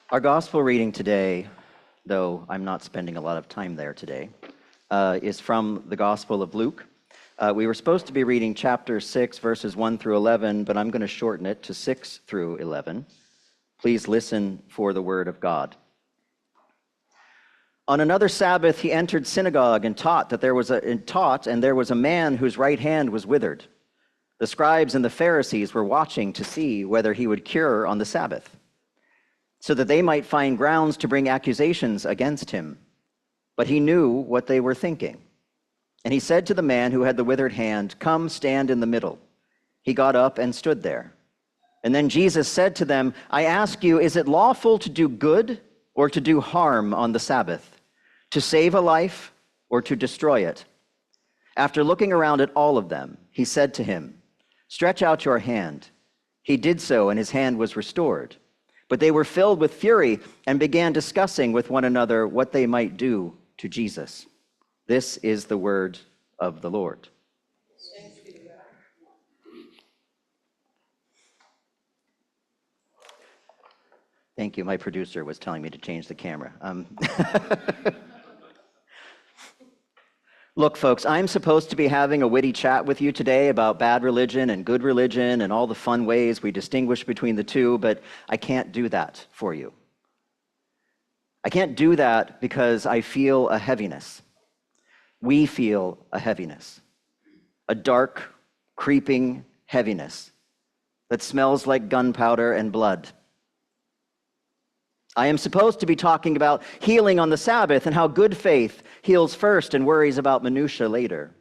Our gospel reading today, though I'm not spending a lot of time there today, is from the Gospel of Luke. We were supposed to be reading chapter 6, verses 1 through 11, but I'm going to shorten it to 6 through 11. Please listen for the word of God. On another Sabbath, he entered synagogue and taught, and there was a man whose right hand was withered. The scribes and the Pharisees were watching to see whether he would cure on the Sabbath, so that they might find grounds to bring accusations against him. But he knew what they were thinking. And he said to the man who had the withered hand, "Come, stand in the middle." He got up and stood there. And then Jesus said to them, "I ask you, is it lawful to do good or to do harm on the Sabbath, to save a life or to destroy it?" After looking around at all of them, he said to him, "Stretch out your hand." He did so, and his hand was restored. But they were filled with fury and began discussing with one another what they might do to Jesus. This is the word of the Lord. Thank you. My producer was telling me to change the camera. Look, folks, I'm supposed to be having a witty chat with you today about bad religion and good religion and all the fun ways we distinguish between the two, but I can't do that for you. I can't do that because I feel a heaviness. We feel a heaviness, a dark, creeping heaviness that smells like gunpowder and blood. I am supposed to be talking about healing on the Sabbath and how good faith heals first and worries about minutia later.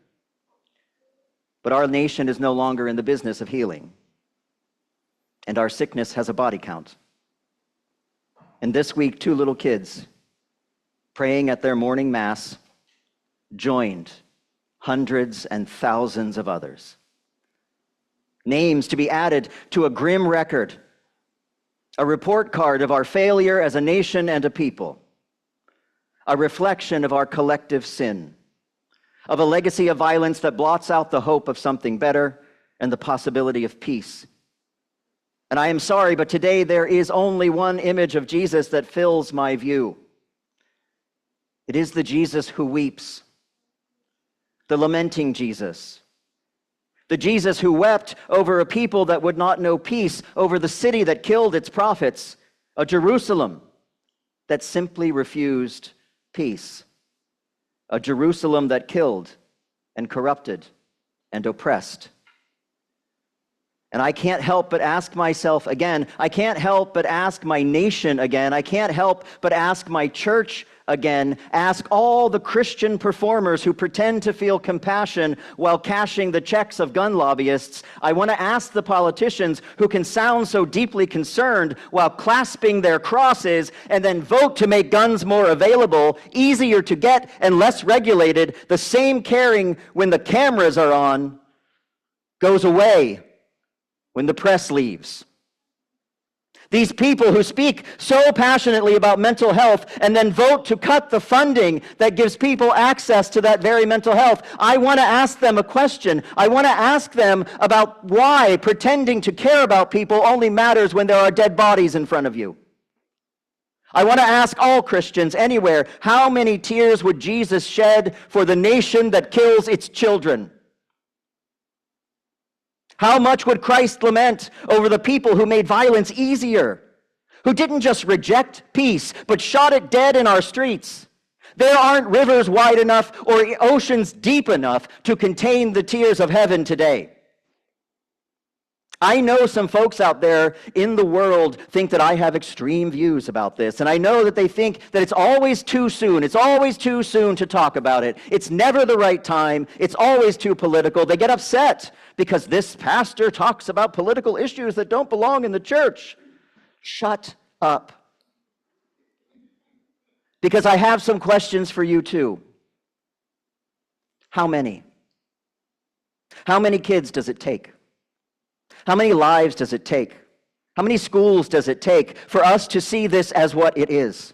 But our nation is no longer in the business of healing, and our sickness has a body count. And this week, 2 little kids praying at their morning mass joined hundreds and thousands of others. Names to be added to a grim record, a report card of our failure as a nation and a people, a reflection of our collective sin, of a legacy of violence that blots out the hope of something better and the possibility of peace. And I am sorry, but today there is only one image of Jesus that fills my view. It is the Jesus who weeps, the lamenting Jesus, the Jesus who wept over a people that would not know peace, over the city that killed its prophets, a Jerusalem that simply refused peace, a Jerusalem that killed and corrupted and oppressed. And I can't help but ask myself again, I can't help but ask my nation again, I can't help but ask my church again, ask all the Christian performers who pretend to feel compassion while cashing the checks of gun lobbyists. I want to ask the politicians who can sound so deeply concerned while clasping their crosses and then vote to make guns more available, easier to get, and less regulated. The same caring when the cameras are on goes away when the press leaves. These people who speak so passionately about mental health and then vote to cut the funding that gives people access to that very mental health. I want to ask them a question. I want to ask them about why pretending to care about people only matters when there are dead bodies in front of you. I want to ask all Christians anywhere, how many tears would Jesus shed for the nation that kills its children? How much would Christ lament over the people who made violence easier, who didn't just reject peace, but shot it dead in our streets? There aren't rivers wide enough or oceans deep enough to contain the tears of heaven today. I know some folks out there in the world think that I have extreme views about this, and I know that they think that it's always too soon. It's always too soon to talk about it. It's never the right time. It's always too political. They get upset because this pastor talks about political issues that don't belong in the church. Shut up. Because I have some questions for you too. How many? How many kids does it take? How many lives does it take? How many schools does it take for us to see this as what it is?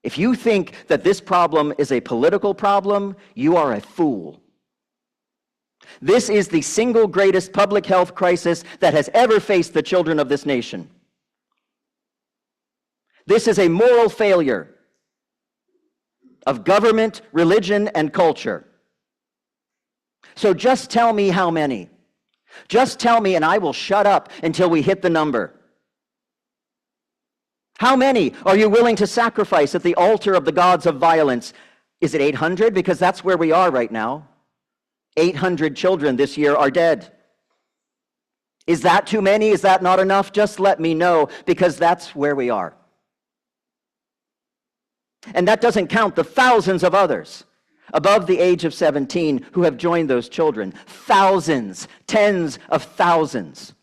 If you think that this problem is a political problem, you are a fool. This is the single greatest public health crisis that has ever faced the children of this nation. This is a moral failure of government, religion, and culture. So just tell me how many. Just tell me, and I will shut up until we hit the number. How many are you willing to sacrifice at the altar of the gods of violence? Is it 800? Because that's where we are right now. 800 children this year are dead. Is that too many? Is that not enough? Just let me know, because that's where we are. And that doesn't count the thousands of others above the age of 17 who have joined those children. Thousands, tens of thousands.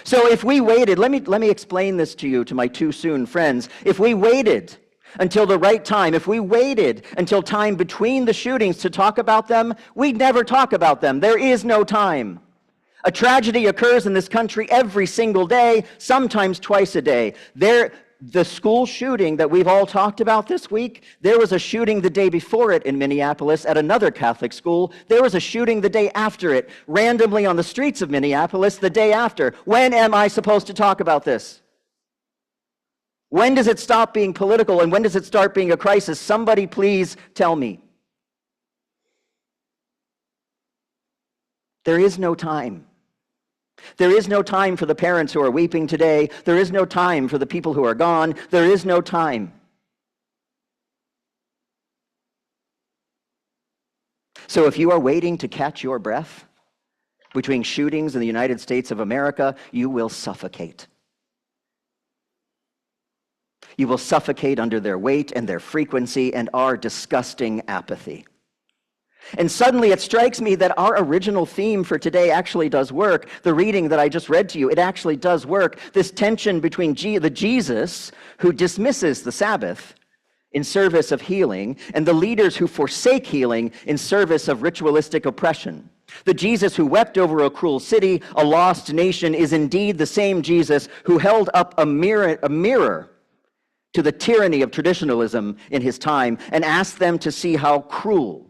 So if we waited, let me explain this to you, to my too soon friends. If we waited until the right time, if we waited until time between the shootings to talk about them, we'd never talk about them. There is no time. A tragedy occurs in this country every single day, sometimes twice a day. The school shooting that we've all talked about this week, there was a shooting the day before it in Minneapolis at another Catholic school. There was a shooting the day after it, randomly on the streets of Minneapolis the day after. When am I supposed to talk about this? When does it stop being political, and when does it start being a crisis? Somebody please tell me. There is no time. There is no time for the parents who are weeping today. There is no time for the people who are gone. There is no time. So if you are waiting to catch your breath between shootings in the United States of America, you will suffocate. You will suffocate under their weight and their frequency and our disgusting apathy. And suddenly it strikes me that our original theme for today actually does work. The reading that I just read to you, it actually does work. This tension between the Jesus who dismisses the Sabbath in service of healing and the leaders who forsake healing in service of ritualistic oppression. The Jesus who wept over a cruel city, a lost nation, is indeed the same Jesus who held up a mirror to the tyranny of traditionalism in his time and asked them to see how cruel,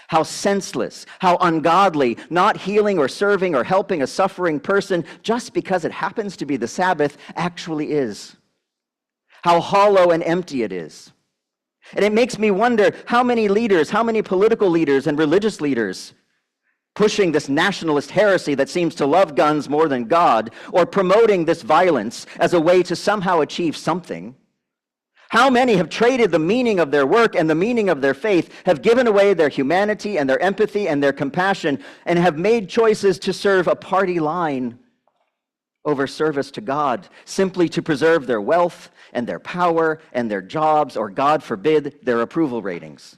how senseless, how ungodly, not healing or serving or helping a suffering person just because it happens to be the Sabbath actually is. How hollow and empty it is. And it makes me wonder how many leaders, how many political leaders and religious leaders pushing this nationalist heresy that seems to love guns more than God, or promoting this violence as a way to somehow achieve something. How many have traded the meaning of their work and the meaning of their faith, have given away their humanity and their empathy and their compassion, and have made choices to serve a party line over service to God, simply to preserve their wealth and their power and their jobs, or God forbid, their approval ratings?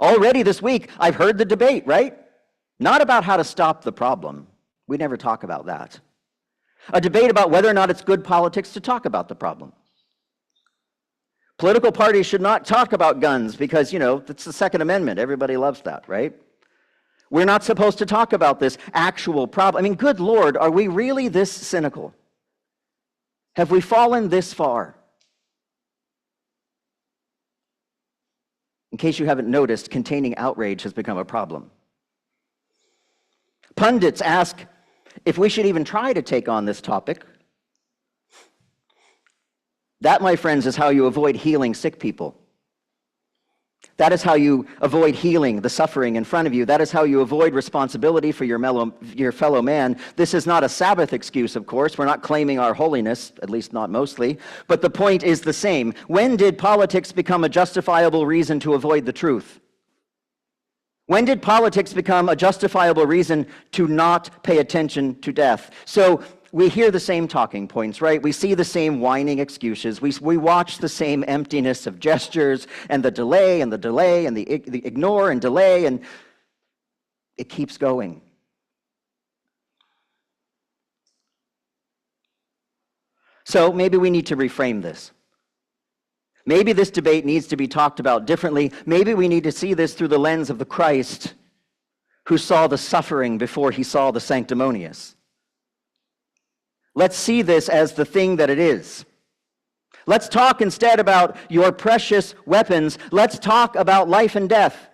Already this week, I've heard the debate, right? Not about how to stop the problem. We never talk about that. A debate about whether or not it's good politics to talk about the problem. Political parties should not talk about guns because, it's the Second Amendment. Everybody loves that, right? We're not supposed to talk about this actual problem. I mean, good Lord, are we really this cynical? Have we fallen this far? In case you haven't noticed, containing outrage has become a problem. Pundits ask if we should even try to take on this topic. That, my friends, is how you avoid healing sick people. That is how you avoid healing the suffering in front of you. That is how you avoid responsibility for your fellow man. This is not a Sabbath excuse, of course. We're not claiming our holiness, at least not mostly. But the point is the same. When did politics become a justifiable reason to avoid the truth? When did politics become a justifiable reason to not pay attention to death? So we hear the same talking points, right? We see the same whining excuses. We watch the same emptiness of gestures and the delay and the delay and the ignore and delay, and it keeps going. So maybe we need to reframe this. Maybe this debate needs to be talked about differently. Maybe we need to see this through the lens of the Christ who saw the suffering before he saw the sanctimonious. Let's see this as the thing that it is. Let's talk instead about your precious weapons. Let's talk about life and death.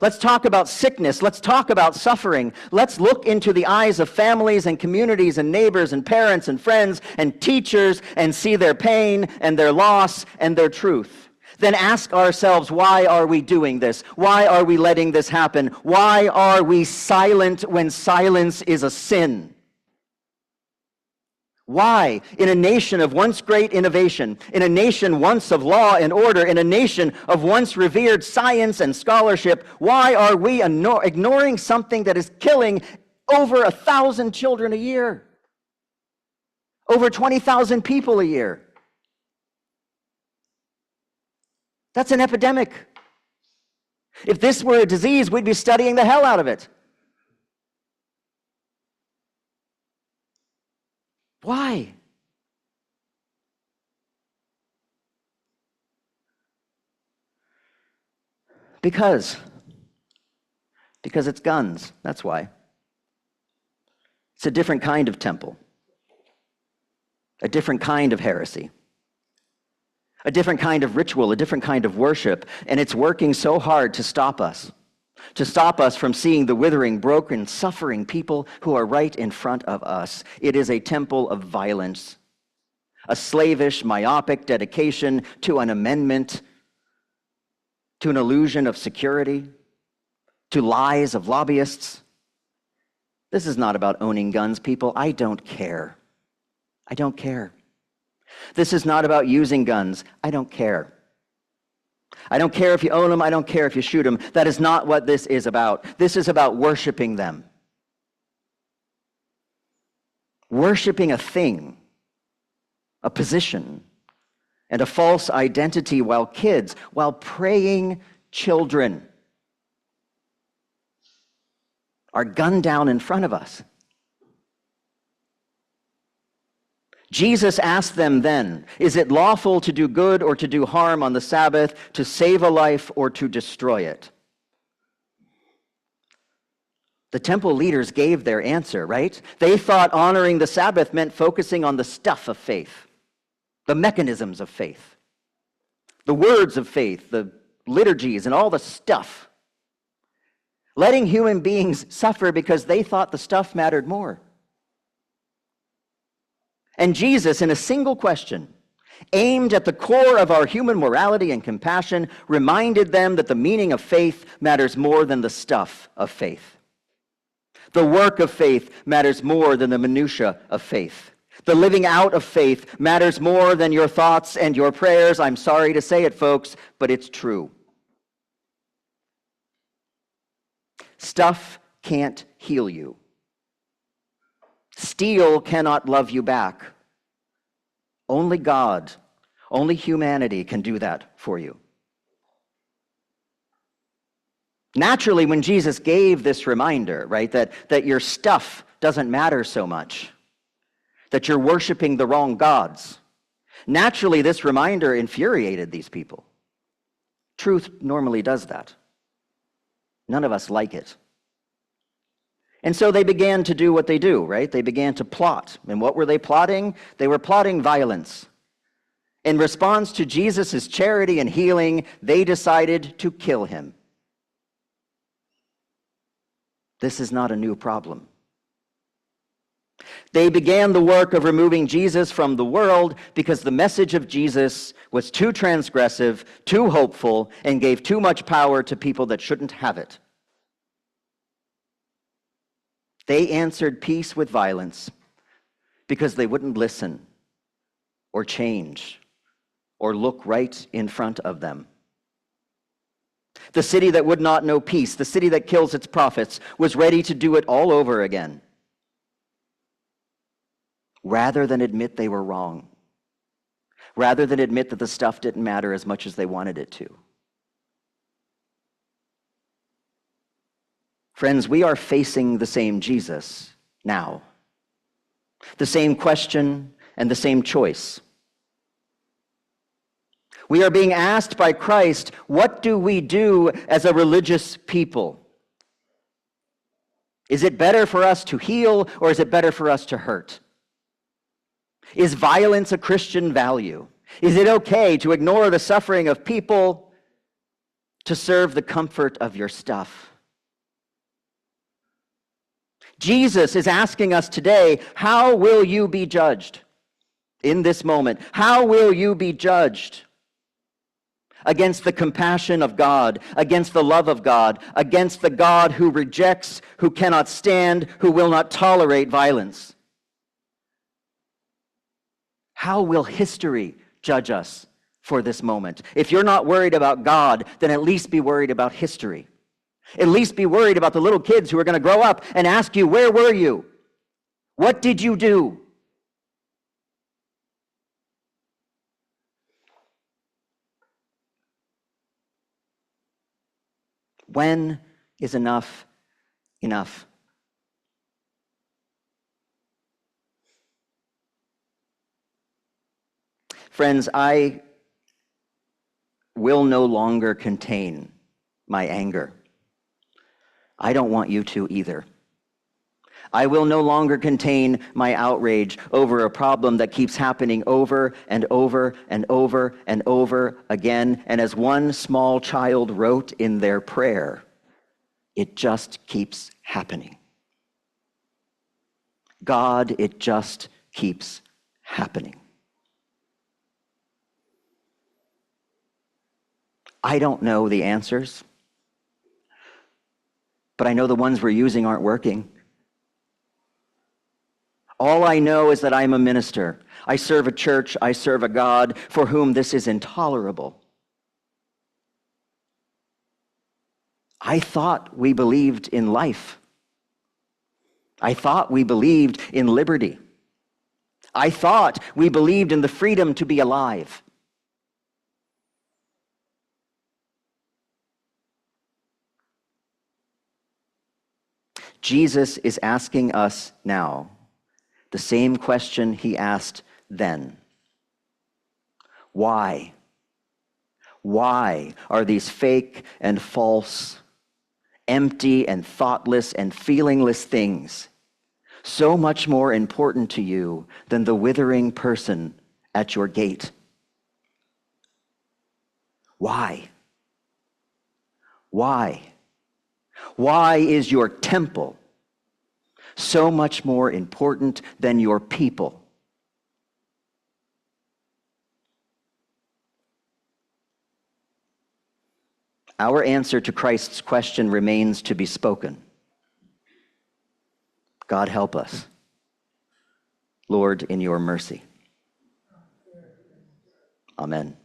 Let's talk about sickness. Let's talk about suffering. Let's look into the eyes of families and communities and neighbors and parents and friends and teachers and see their pain and their loss and their truth. Then ask ourselves, why are we doing this? Why are we letting this happen? Why are we silent when silence is a sin? Why, in a nation of once great innovation, in a nation once of law and order, in a nation of once revered science and scholarship, why are we ignoring something that is killing over 1,000 children a year? Over 20,000 people a year. That's an epidemic. If this were a disease, we'd be studying the hell out of it. Why? Because it's guns. That's why. It's a different kind of temple, a different kind of heresy, a different kind of ritual, a different kind of worship, and it's working so hard to stop us from seeing the withering, broken, suffering people who are right in front of us. It is a temple of violence, a slavish, myopic dedication to an amendment, to an illusion of security, to lies of lobbyists. This is not about owning guns, people. I don't care. I don't care. This is not about using guns. I don't care. I don't care if you own them. I don't care if you shoot them. That is not what this is about. This is about worshiping them. Worshiping a thing, a position, and a false identity while praying children are gunned down in front of us. Jesus asked them then, is it lawful to do good or to do harm on the Sabbath, to save a life or to destroy it? The temple leaders gave their answer, right? They thought honoring the Sabbath meant focusing on the stuff of faith, the mechanisms of faith, the words of faith, the liturgies, and all the stuff. Letting human beings suffer because they thought the stuff mattered more. And Jesus, in a single question, aimed at the core of our human morality and compassion, reminded them that the meaning of faith matters more than the stuff of faith. The work of faith matters more than the minutia of faith. The living out of faith matters more than your thoughts and your prayers. I'm sorry to say it, folks, but it's true. Stuff can't heal you. Steel cannot love you back. Only God, only humanity can do that for you. Naturally, when Jesus gave this reminder, right, that your stuff doesn't matter so much, that you're worshiping the wrong gods, naturally this reminder infuriated these people. Truth normally does that. None of us like it. And so they began to do what they do, right? They began to plot. And what were they plotting? They were plotting violence. In response to Jesus' charity and healing, they decided to kill him. This is not a new problem. They began the work of removing Jesus from the world because the message of Jesus was too transgressive, too hopeful, and gave too much power to people that shouldn't have it. They answered peace with violence because they wouldn't listen or change or look right in front of them. The city that would not know peace, the city that kills its prophets, was ready to do it all over again, rather than admit they were wrong, rather than admit that the stuff didn't matter as much as they wanted it to. Friends, we are facing the same Jesus now. The same question and the same choice. We are being asked by Christ, what do we do as a religious people? Is it better for us to heal or is it better for us to hurt? Is violence a Christian value? Is it okay to ignore the suffering of people to serve the comfort of your stuff. Jesus is asking us today, how will you be judged in this moment? How will you be judged against the compassion of God, against the love of God, against the God who rejects, who cannot stand, who will not tolerate violence? How will history judge us for this moment? If you're not worried about God, then at least be worried about history. At least be worried about the little kids who are going to grow up and ask you, where were you? What did you do? When is enough enough? Friends, I will no longer contain my anger. I don't want you to either. I will no longer contain my outrage over a problem that keeps happening over and over and over and over again. And as one small child wrote in their prayer, it just keeps happening. God, it just keeps happening. I don't know the answers, but I know the ones we're using aren't working. All I know is that I'm a minister. I serve a church. I serve a God for whom this is intolerable. I thought we believed in life. I thought we believed in liberty. I thought we believed in the freedom to be alive. Jesus is asking us now the same question he asked then. Why? Why are these fake and false, empty and thoughtless and feelingless things so much more important to you than the withering person at your gate? Why? Why? Why is your temple so much more important than your people? Our answer to Christ's question remains to be spoken. God help us. Lord, in your mercy. Amen.